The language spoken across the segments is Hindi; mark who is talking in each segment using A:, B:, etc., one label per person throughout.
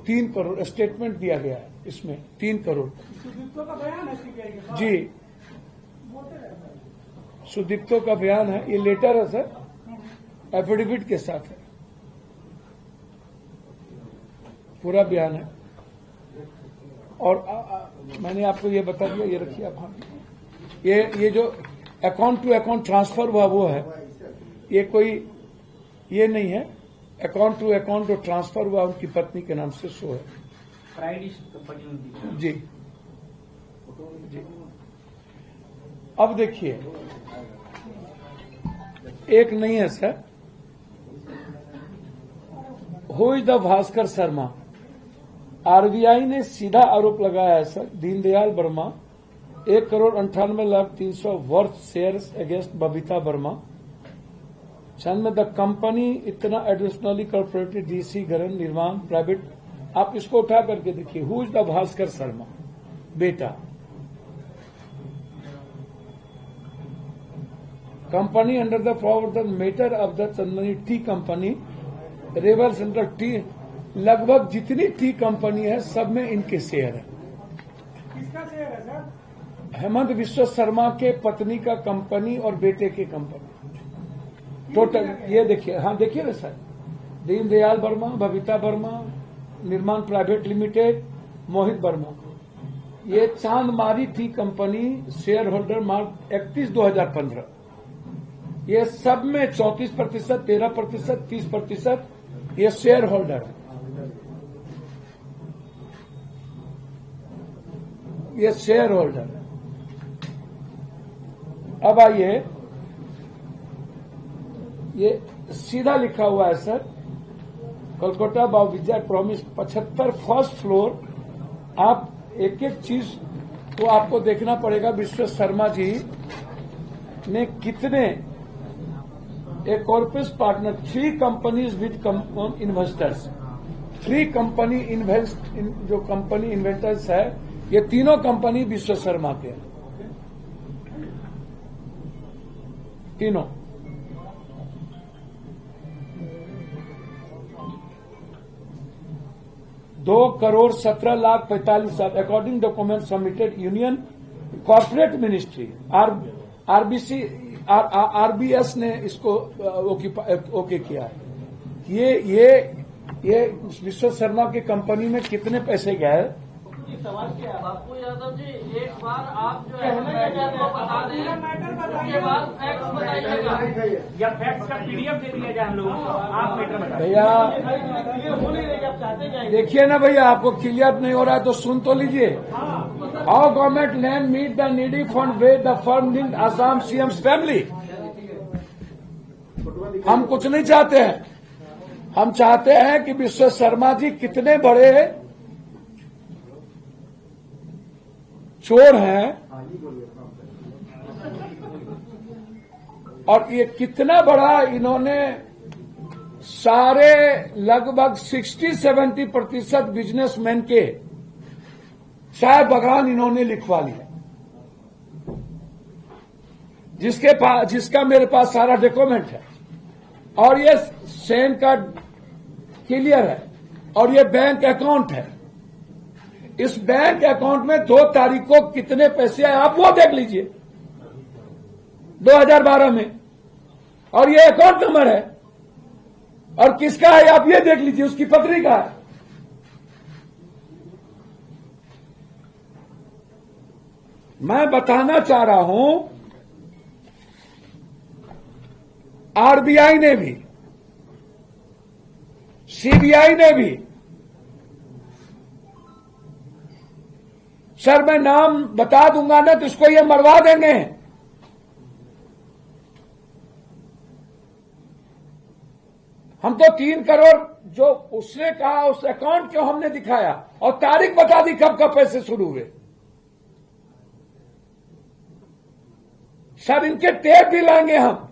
A: 3 करोड़ स्टेटमेंट दिया गया है, इसमें 3 करोड़
B: का बयान है सीबीआई के पास।
A: जी, सुदीप्तो का बयान है, ये लेटर है सर, एफिडेविट के साथ है, पूरा बयान है। और मैंने आपको ये बता दिया, ये रखिए आप। हाँ, ये जो अकाउंट टू अकाउंट ट्रांसफर हुआ वो है, ये कोई ये नहीं है। अकाउंट टू अकाउंट जो ट्रांसफर हुआ उनकी पत्नी के नाम से शो है। जी जी। अब देखिए, एक नहीं है sir, who is the Bhaskar Sharma. RBI ने सीधा आरोप लगाया है sir, Deendayal Verma 1,98,03,000 worth shares against Babita Verma. चंद में द कंपनी इतना एडिशनली कॉर्पोरेटेड डीसी गरन निर्माण प्राइवेट। आप इसको उठा करके देखिए, who is the Bhaskar Sharma बेटा। कंपनी अंडर द प्रवर्तन matter of the Chandni tea company रेवल सेंट्रल टी, लगभग जितनी टी कंपनी है सब में इनके शेयर है।
B: किसका शेयर है सर?
A: हेमंत विश्व शर्मा के पत्नी का कंपनी और बेटे के कंपनी टोटल। ये देखिए, हाँ देखिए ना सर, दीनदयाल वर्मा, बबीता वर्मा, निर्माण प्राइवेट लिमिटेड, मोहित वर्मा। ये चांदमारी टी कंपनी शेयर होल्डर मार्च 31/2015। ये सब में 34%, 13%, 30% ये शेयर होल्डर है। ये शेयर होल्डर है। अब आइए, ये सीधा लिखा हुआ है सर, कोलकाता बाव विजय प्रॉमिस 75 फर्स्ट फ्लोर। आप एक एक चीज को आपको देखना पड़ेगा। विश्व शर्मा जी ने कितने, a corporate partner, 3 companies with investors, 3 company जो कंपनी इन्वेस्टर्स है, ये तीनों कंपनी विश्व शर्मा के हैं, तीनों। ₹2,17,45,00,000 according document submitted union corporate ministry RBS ने इसको ओके किया है। ये विश्व शर्मा की कंपनी में कितने पैसे गए?
C: सवाल क्या है बापू यादव जी, एक बार आप जो है मैटर को बता दें, उसके बाद फैक्ट्स बताइएगा या फैक्ट्स का पीडीएफ दे दिया जाए हम लोगों को। आप मैटर बताइए
A: भैया।
C: हो नहीं रही, आप चाहते क्या?
A: देखिए ना भैया, आपको क्लियर नहीं हो रहा है तो सुन तो लीजिए। How government land meet the needy fund way the firm linked Assam CM's family. हम कुछ नहीं चाहते हैं, हम चाहते हैं कि विश्व शर्मा जी कितने बड़े चोर हैं और ये कितना बड़ा इन्होंने सारे लगभग 60-70% बिजनेसमैन के चाय बगान इन्होंने लिखवा लिया, जिसका मेरे पास सारा डॉक्यूमेंट है। और ये सैन कार्ड क्लियर है और ये बैंक अकाउंट है। इस बैंक अकाउंट में 2 तारीख को कितने पैसे आए आप वो देख लीजिए, 2012 में। और ये अकाउंट नंबर है और किसका है आप ये देख लीजिए, उसकी पत्नी का है। मैं बताना चाह रहा हूं, आरबीआई ने भी, सीबीआई ने भी, सर मैं नाम बता दूंगा ना तो इसको ये मरवा देंगे। हम तो 3 करोड़ जो उसने कहा उस अकाउंट क्यों हमने दिखाया और तारीख बता दी कब कब पैसे शुरू हुए। सर इनके टेप भी लाएंगे हम,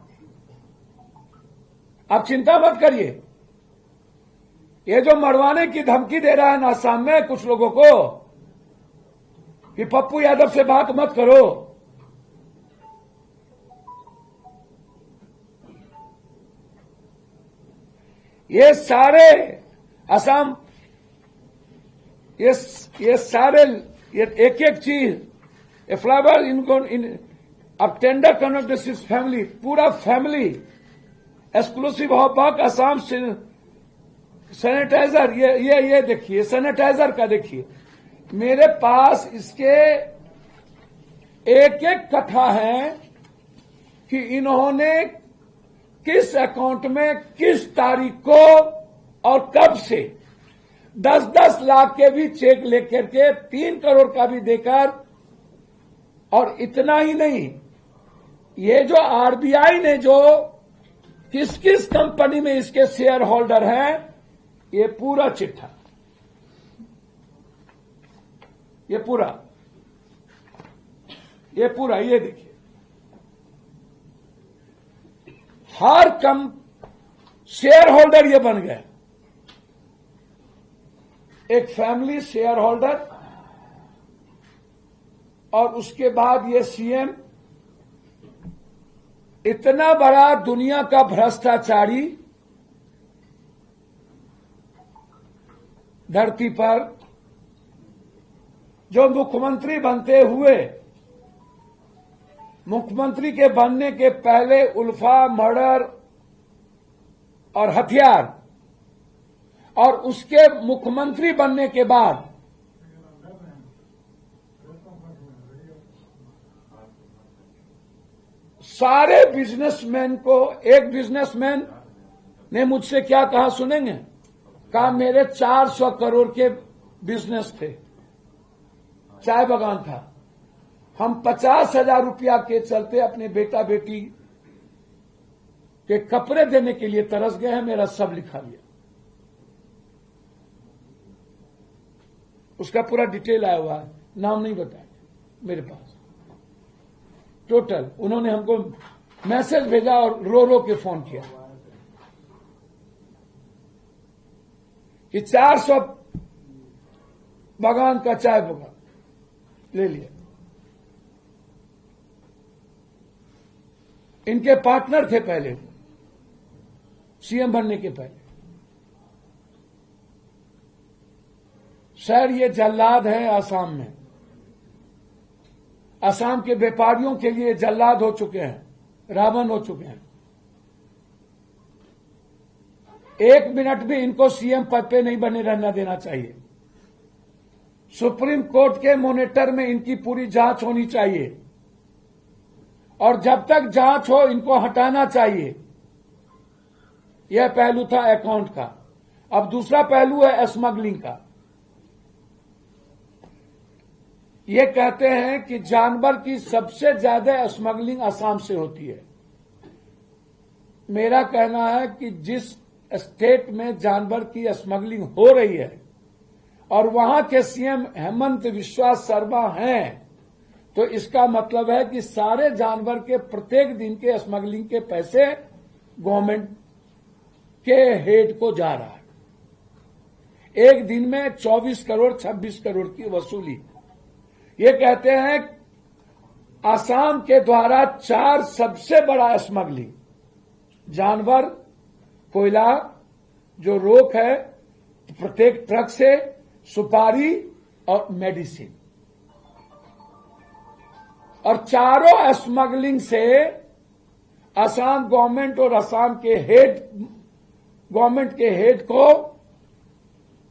A: आप चिंता मत करिए। ये जो मरवाने की धमकी दे रहा है ना आसाम में कुछ लोगों को कि पप्पू यादव से बात मत करो, ये सारे असम ये सारे ये एक एक चीज ए फ्लावर इनको अब टेंडर कन्वर्टेसिव फैमिली, पूरा फैमिली एक्सक्लूसिव ऑफ बक असम सैनिटाइजर, ये देखिए सैनिटाइजर का देखिए, मेरे पास इसके एक एक कथा है कि इन्होंने किस अकाउंट में किस तारीख को और कब से 10-10 लाख के भी चेक लेकर के 3 करोड़ का भी देकर, और इतना ही नहीं, ये जो आरबीआई ने जो किस किस कंपनी में इसके शेयर होल्डर हैं, ये पूरा चिट्ठा, ये पूरा ये देखिए, हर शेयर होल्डर ये बन गए, एक फैमिली शेयर होल्डर, और उसके बाद ये सीएम, इतना बड़ा दुनिया का भ्रष्टाचारी धरती पर, जो मुख्यमंत्री बनते हुए, मुख्यमंत्री के बनने के पहले उल्फा, मर्डर और हथियार, और उसके मुख्यमंत्री बनने के बाद सारे बिजनेसमैन को, एक बिजनेसमैन ने मुझसे क्या कहा सुनेंगे, कहा मेरे 400 करोड़ के बिजनेस थे, चाय बागान था, हम 50,000 रुपया के चलते अपने बेटा बेटी के कपड़े देने के लिए तरस गए हैं, मेरा सब लिखा लिया। उसका पूरा डिटेल आया हुआ है, नाम नहीं बताया मेरे पास, टोटल उन्होंने हमको मैसेज भेजा और रो रो के फोन किया कि 400 बागान का चाय बागान ले लिया। इनके पार्टनर थे पहले, सीएम बनने के पहले। सर ये जल्लाद है आसाम में, असम के व्यापारियों के लिए जल्लाद हो चुके हैं, रावण हो चुके हैं। 1 मिनट भी इनको सीएम पद पे नहीं बने रहना देना चाहिए। सुप्रीम कोर्ट के मॉनिटर में इनकी पूरी जांच होनी चाहिए, और जब तक जांच हो इनको हटाना चाहिए। यह पहलू था अकाउंट का। अब दूसरा पहलू है स्मगलिंग का। ये कहते हैं कि जानवर की सबसे ज्यादा स्मगलिंग असम से होती है। मेरा कहना है कि जिस स्टेट में जानवर की स्मगलिंग हो रही है और वहां के सीएम हेमंत बिस्वा शर्मा हैं, तो इसका मतलब है कि सारे जानवर के प्रत्येक दिन के स्मगलिंग के पैसे गवर्नमेंट के हेड को जा रहा है। एक दिन में 24 करोड़ 26 करोड़ की वसूली। ये कहते हैं आसाम के द्वारा 4 सबसे बड़ा स्मगलिंग, जानवर, कोयला, जो रोक है प्रत्येक ट्रक से, सुपारी और मेडिसिन, और चारों स्मगलिंग से असम गवर्नमेंट और असम के हेड, गवर्नमेंट के हेड को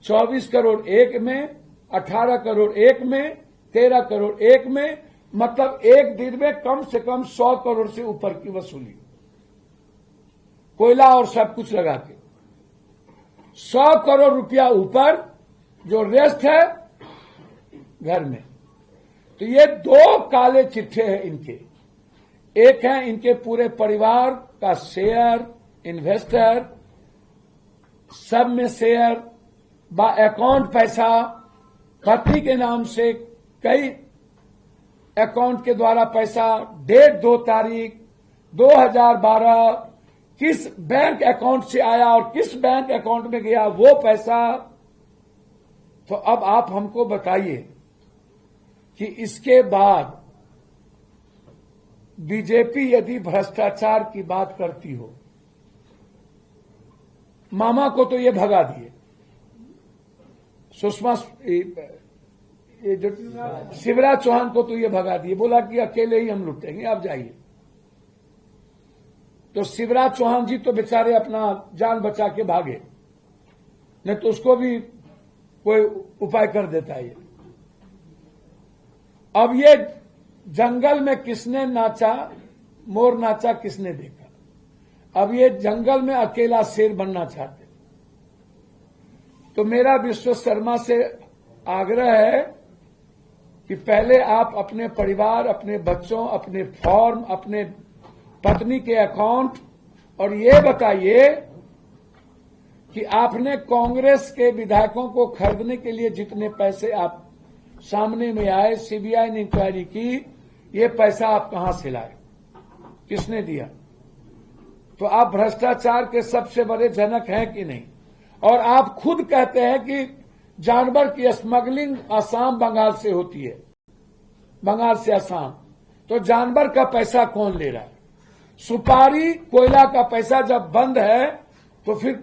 A: 24 करोड़ एक में, 18 करोड़ एक में, 13 करोड़ एक में, मतलब एक दिन में कम से कम 100 करोड़ से ऊपर की वसूली, कोयला और सब कुछ लगा के 100 करोड़ रुपया ऊपर, जो रेस्ट है घर में। तो ये 2 काले चिट्ठे हैं इनके। एक है इनके पूरे परिवार का शेयर, इन्वेस्टर, सब में शेयर, अकाउंट पैसा, पत्नी के नाम से कई अकाउंट के द्वारा पैसा, डेट 2 तारीख 2012, किस बैंक अकाउंट से आया और किस बैंक अकाउंट में गया वो पैसा। तो अब आप हमको बताइए कि इसके बाद बीजेपी यदि भ्रष्टाचार की बात करती हो, मामा को तो ये भगा दिए, सुषमा ये जो शिवराज चौहान को तो ये भगा दिए, बोला कि अकेले ही हम लुटेंगे, आप जाइए। तो शिवराज चौहान जी तो बेचारे अपना जान बचा के भागे, नहीं तो उसको भी कोई उपाय कर देता है। अब ये जंगल में किसने नाचा, मोर नाचा किसने देखा। अब ये जंगल में अकेला शेर बनना चाहते। तो मेरा विश्व शर्मा से आग्रह है कि पहले आप अपने परिवार, अपने बच्चों, अपने फॉर्म, अपने पत्नी के अकाउंट और ये बताइए कि आपने कांग्रेस के विधायकों को खरीदने के लिए जितने पैसे आप सामने में आए, सीबीआई ने इंक्वायरी की, ये पैसा आप कहां से लाए, किसने दिया। तो आप भ्रष्टाचार के सबसे बड़े जनक हैं कि नहीं। और आप खुद कहते हैं कि जानवर की स्मगलिंग असम बंगाल से होती है, बंगाल से असम। तो जानवर का पैसा कौन ले रहा है। सुपारी कोयला का पैसा जब बंद है तो फिर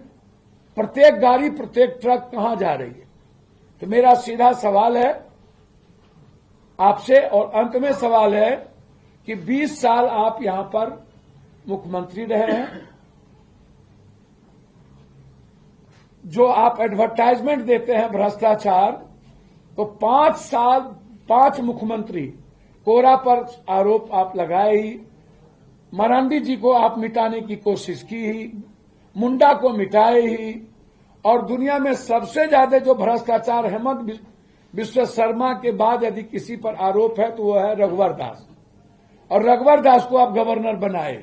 A: प्रत्येक गाड़ी, प्रत्येक ट्रक कहां जा रही है। तो मेरा सीधा सवाल है आपसे, और अंत में सवाल है कि 20 साल आप यहां पर मुख्यमंत्री रहे हैं, जो आप एडवर्टाइजमेंट देते हैं भ्रष्टाचार, तो 5 साल 5 मुख्यमंत्री, कोरा पर आरोप आप लगाए ही, मरांडी जी को आप मिटाने की कोशिश की ही, मुंडा को मिटाए ही, और दुनिया में सबसे ज्यादा जो भ्रष्टाचार हेमंत विश्व शर्मा के बाद यदि किसी पर आरोप है तो वो है रघुवर दास, और रघुवर दास को आप गवर्नर बनाए।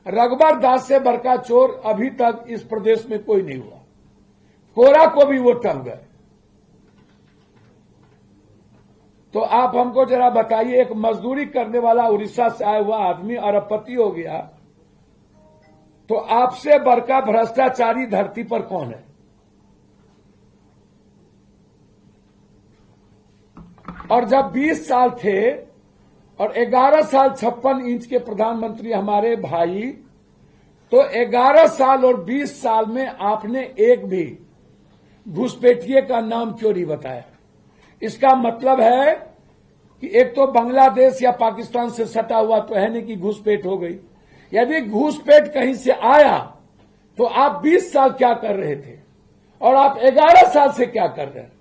A: रघुवर दास से बड़का चोर अभी तक इस प्रदेश में कोई नहीं हुआ। कोरा को भी वो टल गए। तो आप हमको जरा बताइए, एक मजदूरी करने वाला उड़ीसा से आया हुआ आदमी अरबपति हो गया, तो आपसे बड़का भ्रष्टाचारी धरती पर कौन है। और जब 20 साल थे और 11 साल 56 इंच के प्रधानमंत्री हमारे भाई, तो 11 साल और 20 साल में आपने एक भी घुसपैठिए का नाम क्यों नहीं बताया। इसका मतलब है कि एक तो बांग्लादेश या पाकिस्तान से सटा हुआ तो है नहीं कि घुसपैठ हो गई। यदि घुसपैठ कहीं से आया तो आप 20 साल क्या कर रहे थे और आप 11 साल से क्या कर रहे हैं।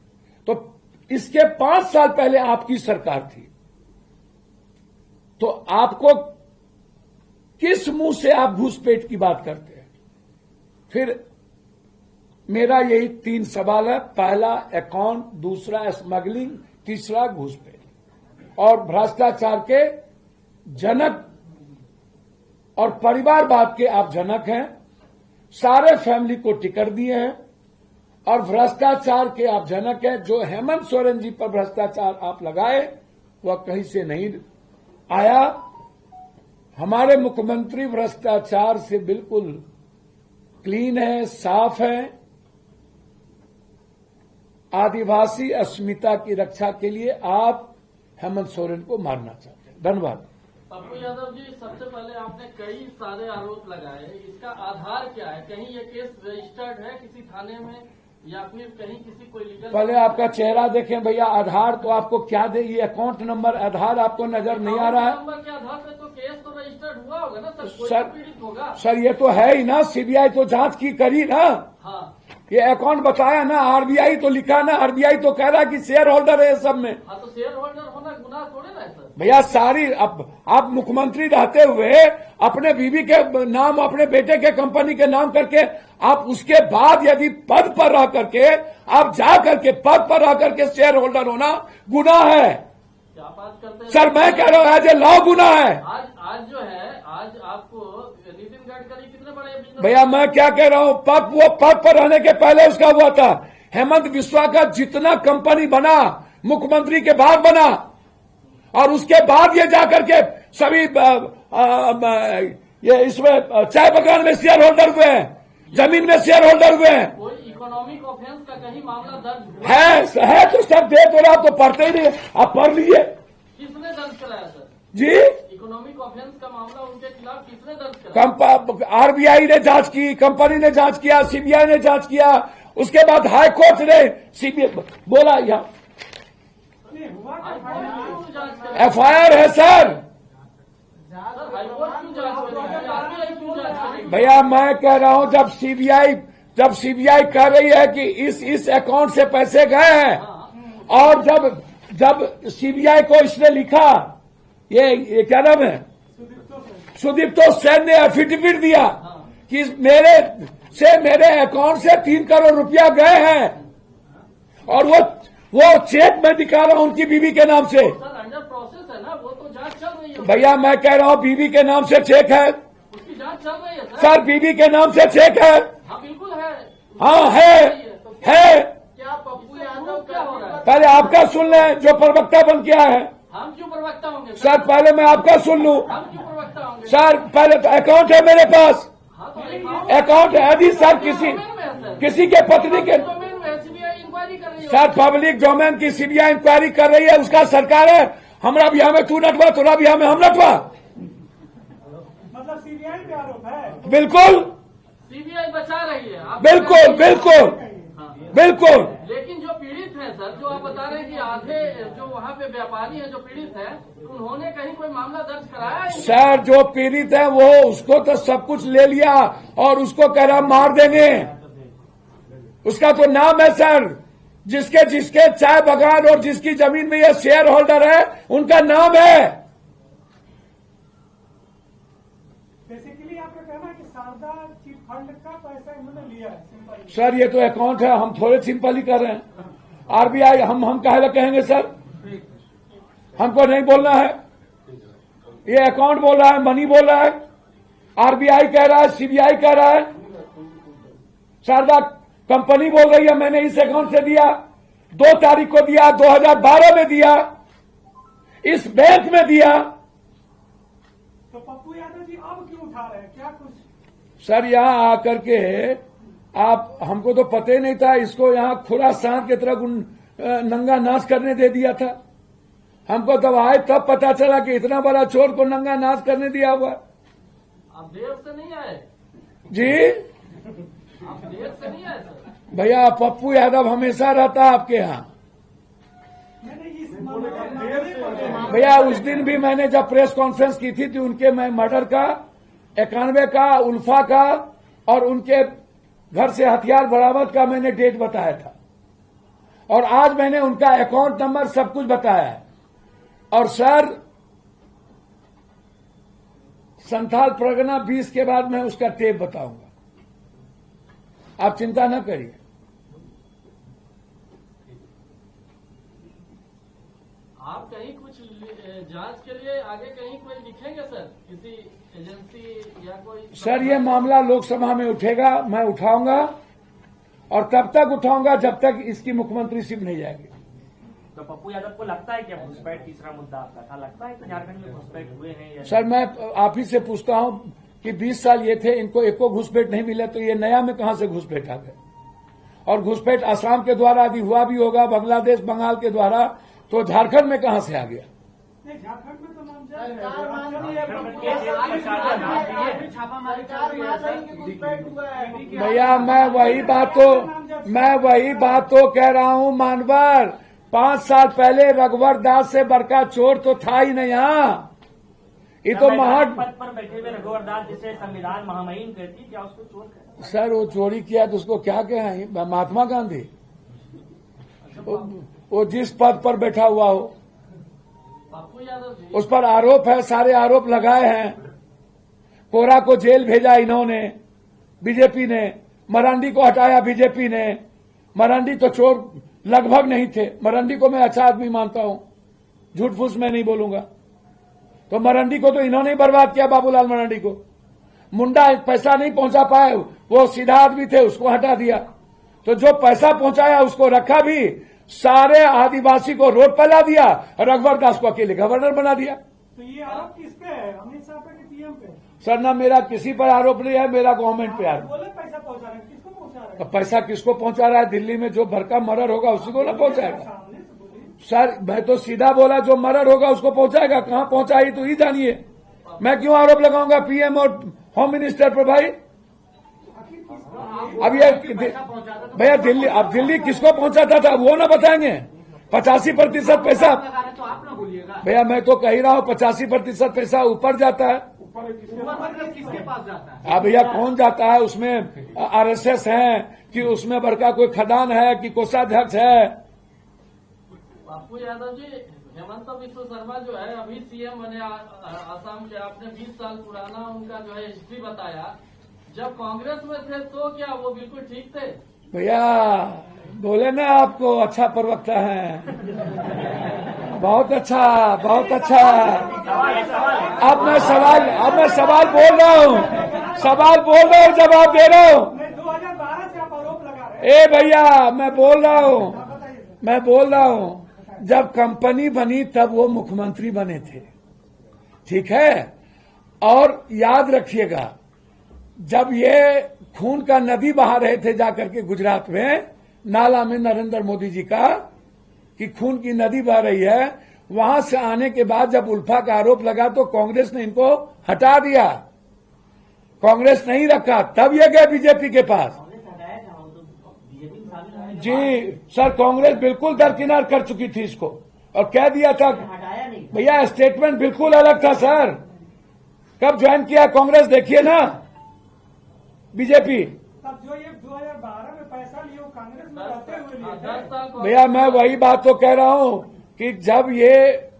A: तो इसके 5 साल पहले आपकी सरकार थी, तो आपको किस मुंह से आप घुसपैठ की बात करते हैं। फिर मेरा यही 3 सवाल है। पहला अकाउंट, दूसरा स्मगलिंग, तीसरा घुसपैठ। और भ्रष्टाचार के जनक और परिवारवाद के आप जनक हैं, सारे फैमिली को टिकट दिए हैं, और भ्रष्टाचार के आप जनक हैं। जो हेमंत सोरेन जी पर भ्रष्टाचार आप लगाए वह कहीं से नहीं आया। हमारे मुख्यमंत्री भ्रष्टाचार से बिल्कुल क्लीन है, साफ है। आदिवासी अस्मिता की रक्षा के लिए आप हेमंत सोरेन को मारना चाहते हैं। धन्यवाद।
C: पप्पू यादव जी, सबसे पहले आपने कई सारे आरोप लगाए, इसका आधार क्या है। कहीं ये केस रजिस्टर्ड है किसी थाने में या फिर कहीं किसी कोई लीगल।
A: पहले आपका चेहरा देखें भैया। आधार तो आपको क्या दे, ये अकाउंट नंबर आधार आपको नजर नहीं आ रहा है।
C: नंबर के आधार पे तो केस तो रजिस्टर्ड हुआ होगा ना सर, कोई
A: सर,
C: तो पीड़ित होगा।
A: सर ये तो है ही ना, सीबीआई तो जांच की करी ना।
C: हाँ,
A: ये अकाउंट बताया ना, आरबीआई तो लिखा ना, आरबीआई तो कह रहा कि शेयर होल्डर है सब में।
C: हाँ, तो शेयर होल्डर होना गुनाह थोड़े ना है सर।
A: भैया सारी आप मुख्यमंत्री रहते हुए अपने बीवी के नाम, अपने बेटे के कंपनी के नाम करके, आप उसके बाद यदि पद पर रह करके आप जा करके पद पर रह करके शेयर होल्डर होना गुनाह है।
C: क्या बात करते हैं
A: सर, मैं कह रहा हूं एज ए लॉ गुनाह है।
C: आज जो है, आज आपको नितिन गडकरी कितने बड़े बिजनेस।
A: भैया मैं क्या कह रहा हूं, वो पद पर रहने के पहले उसका हुआ था। हेमंत बिस्वा का जितना कंपनी बना मुख्यमंत्री के बाद बना, और उसके बाद ये जाकर के सभी ये इसमें चाय बगान में शेयर होल्डर हुए हैं, जमीन में शेयर होल्डर हुए हैं।
C: कोई इकोनॉमिक ऑफेंस का कहीं मामला दर्ज हुआ
A: है तो सब दे तो आप तो पढ़ते ही नहीं, आप पढ़ लीजिए।
C: किसने दर्ज कराया सर
A: जी?
C: इकोनॉमिक ऑफेंस का मामला उनके खिलाफ किसने दर्ज कराया।
A: आरबीआई ने जांच की, कंपनी ने जांच किया, सीबीआई ने जांच किया, उसके बाद हाई कोर्ट ने सीबीआई बोला यहाँ
B: नहीं हुआ क्या?
A: FIR है सर। भैया मैं कह रहा हूं जब सीबीआई कह रही है कि इस अकाउंट से पैसे गए हैं, और जब सीबीआई को इसने लिखा, ये क्या नाम है, सुदीप्तो सेन ने एफिडेविट दिया कि मेरे अकाउंट से 3 करोड़ रुपया गए हैं, और वो चेक मैं दिखा रहा हूं उनकी बीवी के नाम से।
C: अंडर प्रोसेस है ना, वो तो जांच चल रही है।
A: भैया मैं कह रहा हूं बीवी के नाम से चेक है,
C: उसकी जांच चल रही है
A: सर, बीवी के नाम से चेक है।
C: हाँ बिल्कुल है।
A: हाँ है।
C: क्या पप्पू यादव क्या हो रहा है?
A: पहले आपका सुन लें, जो प्रवक्ता बन के आए हैं।
C: हम क्यों प्रवक्ता होंगे
A: सर पहले मैं आपका सुन लूं।
C: हम क्यों प्रवक्ता होंगे?
A: सर पहले तो अकाउंट है मेरे पास,
C: हाँ तो
A: अकाउंट है यदि सर किसी के पत्नी के,
C: सीबीआई इंक्वायरी कर रही है।
A: सर पब्लिक डोमेन की सीबीआई इंक्वायरी कर रही है, उसका सरकार है। हमरा बिहार में तू नटवा, तोरा बिहार में हम नटवा।
B: मतलब सीबीआई पे आरोप है?
A: बिल्कुल
C: सीबीआई बचा रही है आप।
A: बिल्कुल बिल्कुल बिल्कुल।
C: लेकिन जो पीड़ित है सर, जो आप बता रहे हैं कि आधे जो वहाँ पे व्यापारी है जो पीड़ित है, उन्होंने कहीं कोई मामला दर्ज कराया है?
A: सर जो पीड़ित है वो उसको तो सब कुछ ले लिया और उसको कह रहा मार देंगे। उसका तो नाम है सर, जिसके चाय बागान और जिसकी जमीन में ये शेयर होल्डर है, उनका नाम है।
B: बेसिकली आपका कहना है कि शारदा चिट फंड का पैसा इन्होंने लिया है? सिंपल
A: सर ये तो अकाउंट है, हम थोड़े सिंपल ही कर रहे हैं। आरबीआई हम काहे कहेंगे सर, हमको नहीं बोलना है। ये अकाउंट बोल रहा है, मनी बोल रहा है, आरबीआई कह रहा है, सीबीआई कह रहा है, शारदा कंपनी बोल रही है मैंने इस अकाउंट से दिया, 2 तारीख को दिया, 2012 में दिया, इस बैंक में दिया।
B: तो पप्पू यादव जी अब क्यों उठा रहे हैं? क्या कुछ?
A: सर यहां आकर के आप, हमको तो पता ही नहीं था, इसको यहां खुला सांप की तरह नंगा नाच करने दे दिया था। हमको तब आए तब पता चला कि इतना बड़ा चोर को नंगा नाच करने दिया हुआ।
C: आप देर से नहीं आए?
A: जी
C: आप देर से नहीं आए सर?
A: भैया पप्पू यादव हमेशा रहता है आपके यहाँ।
B: मैंने इस मामले
A: भैया उस दिन भी मैंने जब प्रेस कॉन्फ्रेंस की थी तो उनके मैं मर्डर का, 91 का, उल्फा का और उनके घर से हथियार बरामद का मैंने डेट बताया था, और आज मैंने उनका अकाउंट नंबर सब कुछ बताया है। और सर संथाल परगना 20 के बाद मैं उसका टेप बताऊंगा, आप चिंता न करिए।
C: आप कहीं कुछ जांच के लिए आगे कहीं कोई लिखेंगे सर, किसी एजेंसी या कोई?
A: सर ये मामला लोकसभा में उठेगा, मैं उठाऊंगा, और तब तक उठाऊंगा जब तक इसकी मुख्यमंत्री सिर्फ नहीं जाएगी।
D: तो पप्पू यादव को लगता है क्या घुसपैठ तीसरा मुद्दा आपका था? लगता है कि झारखंड में घुसपैठ हुए हैं या?
A: सर मैं आप ही से पूछता हूं कि 20 साल ये थे, इनको एको घुसपैठ नहीं मिला, तो ये नया में कहां से घुसपैठ आ गए? और घुसपैठ असम के द्वारा यदि हुआ भी होगा, बांग्लादेश बंगाल के द्वारा, तो झारखंड में कहां से आ गया?
B: नहीं, झारखंड में तो नामजद
E: सरकार मान रही है,
B: छापामारी
A: भैया मैं वही बात तो कह रहा हूं मानवर, 5 साल पहले रघुवर दास से बड़का चोर तो था ही नहीं यहाँ। ये तो
D: पद पर बैठे हुए रघुवर दास जिसे संविधान महामहिम कहती, क्या उसको चोर कहते?
A: सर वो चोरी किया तो उसको क्या कहें? महात्मा गांधी वो जिस पद पर बैठा हुआ हो,
C: पप्पू यादव जी,
A: उस पर आरोप है, सारे आरोप लगाए हैं। कोरा को जेल भेजा इन्होंने, बीजेपी ने। मरांडी को हटाया बीजेपी ने। मरांडी तो चोर लगभग नहीं थे, मरांडी को मैं अच्छा आदमी मानता हूं, झूठ फूस मैं नहीं बोलूंगा। तो मरांडी को तो इन्होंने ही बर्बाद किया, बाबूलाल मरांडी को। मुंडा पैसा नहीं पहुंचा पाए, वो सीधा आदमी थे, उसको हटा दिया। तो जो पैसा पहुंचाया उसको रखा भी, सारे आदिवासी को रोड पर ला दिया, रघुवर दास को अकेले गवर्नर बना दिया।
B: तो ये आरोप किस पे है? अमित शाह पे कि पीएम पे?
A: सर ना मेरा किसी पर आरोप नहीं है, मेरा गवर्नमेंट पे आरोप।
B: बोले पैसा पहुंचा रहे हैं, किसको पहुंचा रहे
A: तो
B: हैं?
A: पैसा किसको पहुंचा रहा है? दिल्ली में जो भड़का मर्डर होगा उसी को ना पहुंचाएगा।
B: सामने से बोलिए।
A: सर मैं तो सीधा बोला, जो मर्डर होगा उसको पहुंचाएगा। कहां पहुंचाई तो ही जानिए, मैं क्यों आरोप लगाऊंगा पीएम और होम मिनिस्टर पर? भाई
B: आखिर किसको
A: अब ये भैया दिल्ली, अब दिल्ली किसको पहुंचाता था वो ना बताएंगे। 85% पैसा,
D: तो आप ना बोलिएगा।
A: भैया मैं तो कह ही रहा हूँ 85% पैसा ऊपर जाता है।
D: मतलब किसके पास जाता है?
A: अब भैया कौन जाता है उसमें? आरएसएस है कि उसमें बड़का कोई खदान है कि कोषाध्यक्ष है?
C: बापू यादव जी, हेमंत बिस्व शर्मा जो है अभी सीएम बने आसाम के, आपने 20 साल पुराना उनका जो है हिस्ट्री बताया। जब कांग्रेस में थे तो क्या वो बिल्कुल ठीक थे?
A: भैया बोले ना आपको अच्छा प्रवक्ता है, बहुत अच्छा, बहुत अच्छा। अब मैं सवाल बोल रहा हूँ, जवाब दे रहा हूँ।
B: 2012 से आप आरोप लगा रहे
A: ए भैया मैं बोल रहा
B: हैं।
A: हूँ जब कंपनी बनी तब वो मुख्यमंत्री बने थे, ठीक है। और याद रखिएगा जब ये खून का नदी बहा रहे थे जाकर के गुजरात में नाला में नरेंद्र मोदी जी का कि खून की नदी बह रही है, वहां से आने के बाद जब उल्फा का आरोप लगा तो कांग्रेस ने इनको हटा दिया, कांग्रेस नहीं रखा, तब ये गए बीजेपी के पास। जी सर, कांग्रेस बिल्कुल दरकिनार कर चुकी थी इसको और कह दिया था भैया, स्टेटमेंट बिल्कुल अलग था सर। कब ज्वाइन किया कांग्रेस देखिए ना बीजेपी।
B: तब जो ये 2012 में पैसा लिए वो कांग्रेस में रहते हुए लिए थे।
C: 10 साल
A: भैया मैं वही बात तो कह रहा हूं कि जब ये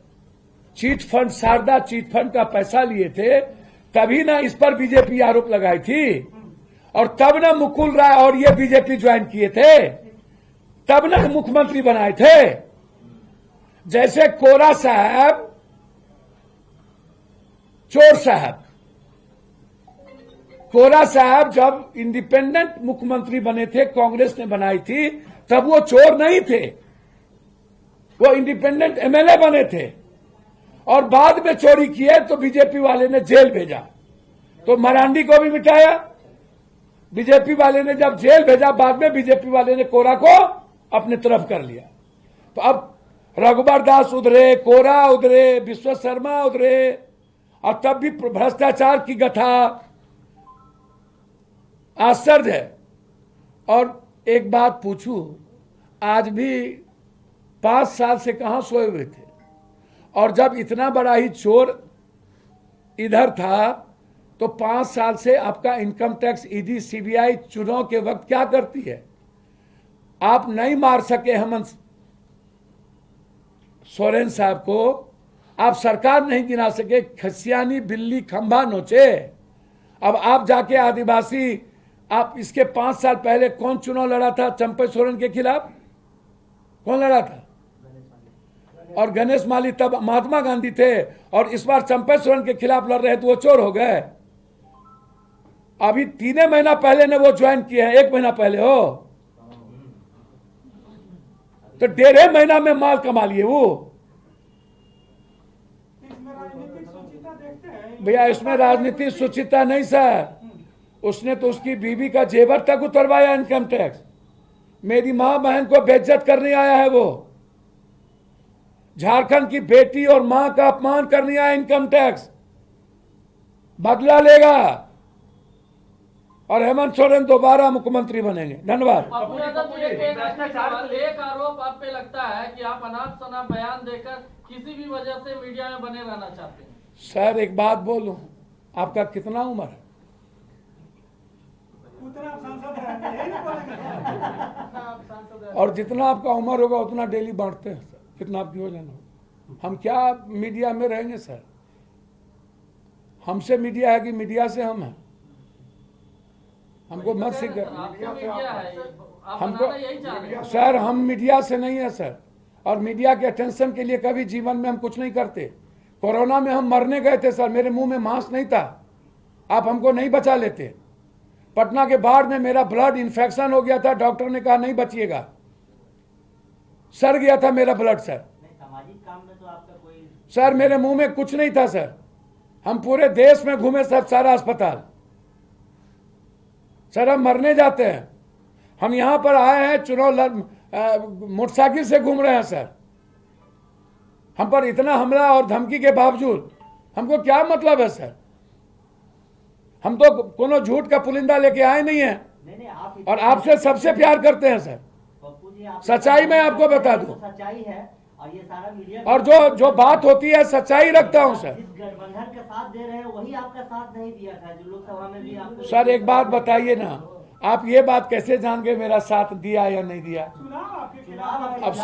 A: chit fund, Saradha chit fund का पैसा लिए थे तभी ना इस पर बीजेपी आरोप लगाई थी, और तब ना मुकुल राय और ये बीजेपी ज्वाइन किए थे, तब ना मुख्यमंत्री बनाए थे। जैसे कोरा साहब, चोर साहब, कोरा साहब जब इंडिपेंडेंट मुख्यमंत्री बने थे, कांग्रेस ने बनाई थी, तब वो चोर नहीं थे, वो इंडिपेंडेंट एमएलए बने थे और बाद में चोरी किए तो बीजेपी वाले ने जेल भेजा, तो मरांडी को भी मिटाया। बीजेपी वाले ने जब जेल भेजा, बाद में बीजेपी वाले ने कोरा को अपने तरफ कर लिया। तो अब रघुबर दास उधरे, कोरा उधरे, विश्व शर्मा उधरे, और तब भी भ्रष्टाचार की गथा आश्चर्य है। और एक बात पूछूं, आज भी 5 साल से कहां सोए हुए थे, और जब इतना बड़ा ही चोर इधर था तो 5 साल से आपका इनकम टैक्स, ईडी, सीबीआई चुनाव के वक्त क्या करती है? आप नहीं मार सके हेमंत सोरेन साहब को, आप सरकार नहीं गिरा सके, खसियानी बिल्ली खंभा नोचे। अब आप जाके आदिवासी, आप इसके 5 साल पहले कौन चुनाव लड़ा था चंपा सोरेन के खिलाफ? कौन लड़ा था? और गणेश माली तब महात्मा गांधी थे, और इस बार चंपा सोरेन के खिलाफ लड़ रहे तो वो चोर हो गए। अभी 3 महीना पहले ने वो ज्वाइन किए हैं, 1 महीना पहले हो, तो 1.5 महीना में माल कमा लिए वो।
B: इसमें राजनीतिक सुचिता देखते हैं।
A: भैया इसमें राजनीतिक सुचिता नहीं सर, उसने तो उसकी बीवी का जेवर तक उतरवाया इनकम टैक्स। मेरी मां बहन को बेइज्जत करने आया है वो, झारखंड की बेटी और मां का अपमान करने आया इनकम टैक्स, बदला लेगा, और हेमंत सोरेन दोबारा मुख्यमंत्री बनेंगे। धन्यवाद।
C: बापू यादव जी, एक आरोप आप पे लगता है कि आप अनाप शनाप बयान देकर किसी भी वजह से मीडिया में बने रहना चाहते हैं।
A: सर एक बात बोलूं, आपका कितना उम्र है?
B: उतना आप सांसद रहते हैं, यही ना बोलेंगे।
C: आप सांसद हैं।
A: और जितना आपका उम्र होगा उतना डेली बांटते हैं सर, कितना आपकी वजन हो। हम क्या मीडिया में रहेंगे सर? हमसे मीडिया है कि मीडिया से हम हैं? हमको मत
C: सर,
A: सिख
C: आपको मीडिया है, आप
A: हमको
C: बनाना यही चाह रहे हैं।
A: सर, हम मीडिया से नहीं है सर, और मीडिया के अटेंशन के लिए कभी जीवन में हम कुछ नहीं करते। कोरोना में हम मरने गए थे सर, मेरे मुंह में मांस नहीं था, आप हमको नहीं बचा लेते। पटना के बाढ़ में मेरा ब्लड इन्फेक्शन हो गया था, डॉक्टर ने कहा नहीं बचिएगा, सड़ गया था मेरा ब्लड सर।
D: सामाजिक काम में तो आपका कोई
A: सर मेरे मुंह में कुछ नहीं था सर, हम पूरे देश में घूमे सर, सारा अस्पताल। सर हम मरने जाते हैं, हम यहां पर आए हैं चुनाव मोटरसाइकिल से घूम रहे हैं सर। हम पर इतना हमला और धमकी के बावजूद हमको क्या मतलब है सर? हम तो कोनो झूठ का पुलिंदा लेके आए नहीं है।
E: नहीं आप
A: और आपसे सबसे प्यार करते हैं सर।
E: पप्पू जी आप
A: सच्चाई मैं आपको बता दूं।
E: सच्चाई है और ये सारा मीडिया
A: और जो बात होती है सच्चाई रखता हूं सर।
E: जिस गठबंधन का साथ दे रहे हैं वही आपका साथ नहीं दिया था, जो लोकसभा में भी आपको।
A: सर एक बात बताइए ना, आप ये बात कैसे जान गए मेरा साथ दिया या नहीं दिया?
B: चुनाव आपके
E: चुनाव
B: खिलाफ
A: अब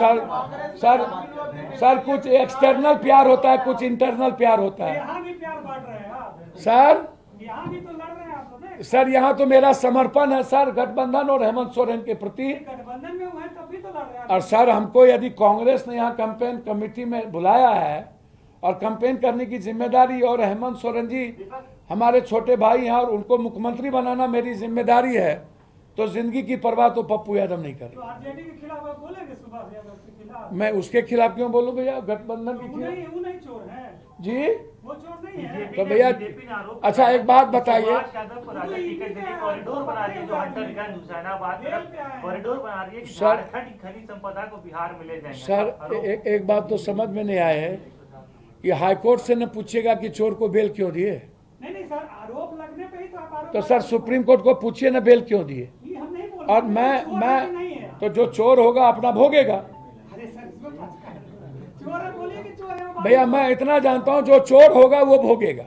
A: सर कुछ एक्सटर्नल प्यार होता है, कुछ इंटरनल प्यार होता है।
B: यहाँ भी प्यार बांट रहे हैं आप,
A: सर
B: यहाँ भी तो लड़ रहे हैं आप लोग।
A: सर यहाँ तो मेरा समर्पण है सर गठबंधन और हेमंत सोरेन के प्रति।
B: गठबंधन में हुए तभी तो लड़ रहे हैं।
A: और सर हमको यदि कांग्रेस ने यहाँ कैंपेन कमेटी में बुलाया है और कैंपेन करने की जिम्मेदारी, और हेमंत सोरेन जी हमारे छोटे भाई हैं और उनको मुख्यमंत्री बनाना मेरी जिम्मेदारी है, तो जिंदगी की परवाह तो पप्पू यादव नहीं
B: तो
A: करेगा।
B: आरजेडी के खिलाफ आप बोलेंगे सुभाष यादव के खिलाफ?
A: मैं उसके खिलाफ क्यों बोलूं भैया? गठबंधन के
B: वो
A: खिलाफ
B: नहीं चोर है,
A: जी।
B: वो चोर नहीं है।
A: तो भैया अच्छा एक बात बताइए,
D: यादव को राजा टिकट देने कॉरिडोर बना रही है, जो हंटरगंज हुसैनाबाद कॉरिडोर बना रही है कि
A: सर-
D: झारखंड की खनिज संपदा को बिहार में ले जाएंगे।
A: सर एक बात तो समझ में नहीं आया है कि हाईकोर्ट से न पूछेगा कि चोर को बेल क्यों दिए,
B: नहीं सर, आरोप लगने पे ही तो आप आरोप
A: तो सर सुप्रीम कोर्ट को पूछिए न बेल क्यों दिए।
B: ये हम नहीं बोल
A: और
B: रहे, चोर
A: मैं
B: है कि नहीं है?
A: तो जो चोर होगा अपना भोगेगा।
B: अरे सर इसमें चोर है, बोलिए कि चोर है वो बात
A: भैया मैं इतना जानता हूं जो चोर होगा वो भोगेगा।